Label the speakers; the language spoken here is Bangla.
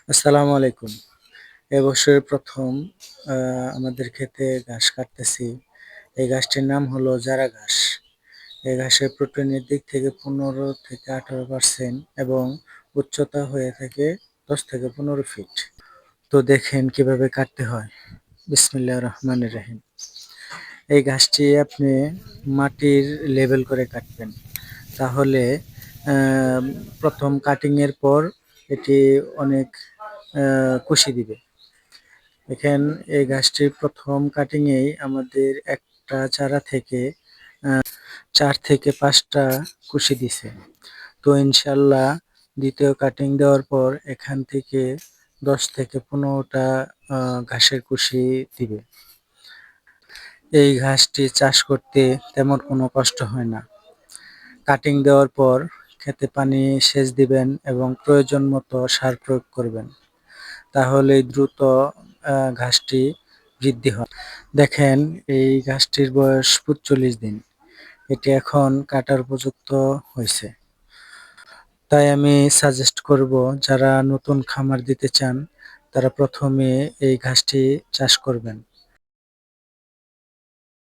Speaker 1: আসসালামু আলাইকুম। এবছর ১ম আমাদের ক্ষেতে ঘাস কাটতেছি। এই ঘাসটির নাম হলো জারা ঘাস। এই ঘাসের প্রোটিনের দিক থেকে ১৫ থেকে ১৮% এবং উচ্চতা হয়ে থাকে ১০ থেকে ১৫ ফিট। তো দেখেন কিভাবে কাটতে হয়। বিসমিল্লাহির রহমানির রহিম। এই ঘাসটি আপনি মাটির লেবেল করে কাটবেন। তাহলে আ ১ম কাটিং এর পর এটি অনেক কুশি দিবে। দেখেন এই গাছটির ১ম কাটিং এই আমাদের একটা চারা থেকে ৪ থেকে ৫ টা কুশি দিছে। তো ইনশাআল্লাহ ২য় কাটিং দেওয়ার পর এখান থেকে ১০ থেকে ১৫ টা ঘাসের কুশি দিবে। এই ঘাসটি চাষ করতে তেমন কোনো কষ্ট হয় না। কাটিং দেওয়ার পর ক্ষেতে পানি সেচ দিবেন এবং প্রয়োজন মতো সার প্রয়োগ করবেন। তাহলেই দ্রুত ঘাসটি বৃদ্ধি হয়। দেখেন এই ঘাসটির বয়স ৪৫ দিন। এটি এখন কাটার উপযুক্ত হইছে। তাই আমি সাজেস্ট করব যারা নতুন খামার দিতে চান তারা ১ম এ এই ঘাসটি চাষ করবেন।